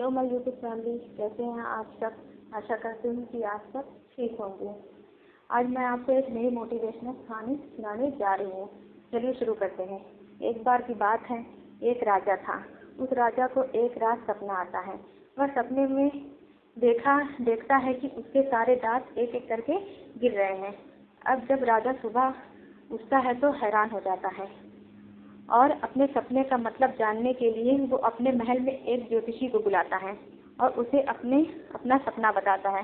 Hello my YouTube family, कैसे हैं आप सब। आशा करती हूँ कि आप सब ठीक होंगे। आज मैं आपको एक नई मोटिवेशनल कहानी सुनाने जा रही हूँ। चलिए शुरू करते हैं। एक बार की बात है, एक राजा था। उस राजा को एक रात सपना आता है। वह सपने में देखता है कि उसके सारे दांत एक एक करके गिर रहे हैं। अब जब राजा सुबह उठता है तो हैरान हो जाता है और अपने सपने का मतलब जानने के लिए वो अपने महल में एक ज्योतिषी को बुलाता है और उसे अपना सपना बताता है।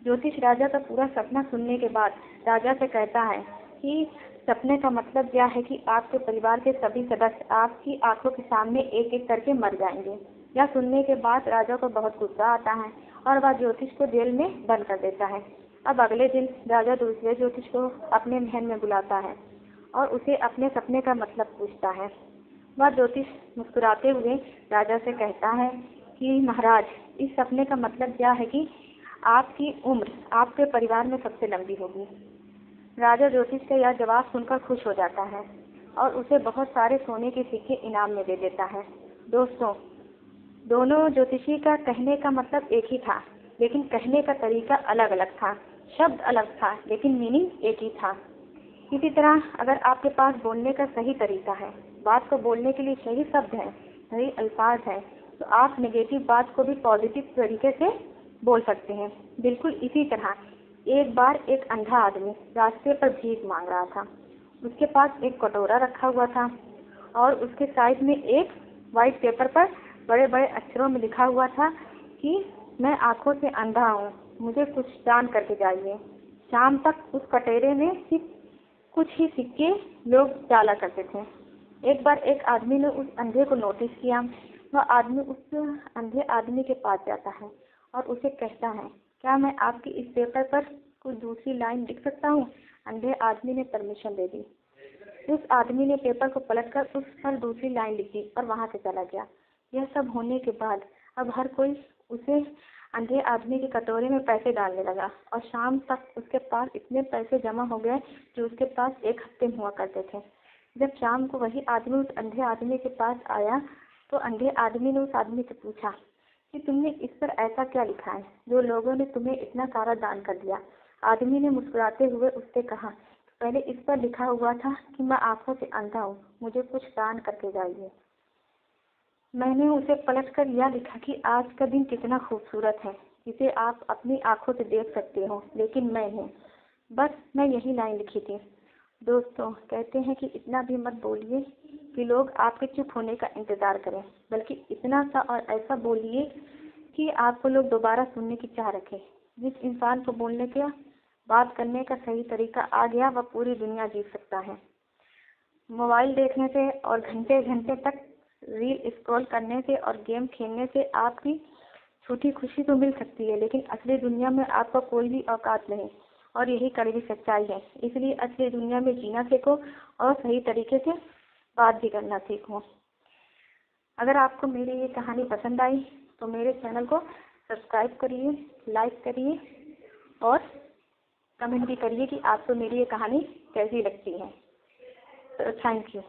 ज्योतिष राजा का पूरा सपना सुनने के बाद राजा से कहता है कि सपने का मतलब यह है कि आपके परिवार के सभी सदस्य आपकी आंखों के सामने एक एक करके मर जाएंगे। यह सुनने के बाद राजा को बहुत गुस्सा आता है और वह ज्योतिष को जेल में बंद कर देता है। अब अगले दिन राजा दूसरे ज्योतिष को अपने महल में बुलाता है और उसे अपने सपने का मतलब पूछता है। वह ज्योतिष मुस्कुराते हुए राजा से कहता है कि महाराज, इस सपने का मतलब यह है कि आपकी उम्र आपके परिवार में सबसे लंबी होगी। राजा ज्योतिष का यह जवाब सुनकर खुश हो जाता है और उसे बहुत सारे सोने के सिक्के इनाम में दे देता है। दोस्तों, दोनों ज्योतिषी का कहने का मतलब एक ही था, लेकिन कहने का तरीका अलग अलग था। शब्द अलग था, लेकिन मीनिंग एक ही था। इसी तरह अगर आपके पास बोलने का सही तरीका है, बात को बोलने के लिए सही शब्द है, सही अल्फाज है, तो आप नेगेटिव बात को भी पॉजिटिव तरीके से बोल सकते हैं। बिल्कुल इसी तरह एक बार एक अंधा आदमी रास्ते पर भीख मांग रहा था। उसके पास एक कटोरा रखा हुआ था और उसके साइड में एक व्हाइट पेपर पर बड़े बड़े अक्षरों में लिखा हुआ था कि मैं आंखों से अंधा हूँ, मुझे कुछ दान करके जाइए। शाम तक उस कटोरे में सिर्फ कुछ ही सिक्के लोग डाला करते थे। एक बार एक आदमी ने उस अंधे को नोटिस किया। वह आदमी उस अंधे आदमी के पास जाता है और उसे कहता है, क्या मैं आपकी इस पेपर पर कुछ दूसरी लाइन लिख सकता हूँ। अंधे आदमी ने परमिशन दे दी। उस आदमी ने पेपर को पलटकर उस पर दूसरी लाइन लिख दी और वहां से चला गया। यह सब होने के बाद अब हर कोई उसे अंधे आदमी के कटोरे में पैसे डालने लगा और शाम तक उसके पास इतने पैसे जमा हो गए जो उसके पास एक हफ्ते में हुआ करते थे। जब शाम को वही आदमी उस अंधे आदमी के पास आया तो अंधे आदमी ने उस आदमी से पूछा कि तुमने इस पर ऐसा क्या लिखा है जो लोगों ने तुम्हें इतना सारा दान कर दिया। आदमी ने मुस्कुराते हुए उससे कहा, पहले इस पर लिखा हुआ था कि मैं आंखों से अंधा हूँ, मुझे कुछ दान करके जाइए। मैंने उसे पलटकर यह लिखा कि आज का दिन कितना खूबसूरत है, जिसे आप अपनी आंखों से देख सकते हो, लेकिन मैं हूँ। बस मैं यही लाइन लिखी थी। दोस्तों, कहते हैं कि इतना भी मत बोलिए कि लोग आपके चुप होने का इंतजार करें, बल्कि इतना सा और ऐसा बोलिए कि आपको लोग दोबारा सुनने की चाह रखें। जिस इंसान को बोलने का, बात करने का सही तरीका आ गया, वह पूरी दुनिया जीत सकता है। मोबाइल देखने से और घंटे घंटे तक रील स्क्रॉल करने से और गेम खेलने से आपकी छोटी खुशी तो मिल सकती है, लेकिन असली दुनिया में आपका कोई भी औकात नहीं, और यही कड़वी सच्चाई है। इसलिए असली दुनिया में जीना सीखो और सही तरीके से बात भी करना सीखो। अगर आपको मेरी ये कहानी पसंद आई तो मेरे चैनल को सब्सक्राइब करिए, लाइक करिए और कमेंट भी करिए कि आपको मेरी ये कहानी कैसी लगती है। तो थैंक यू।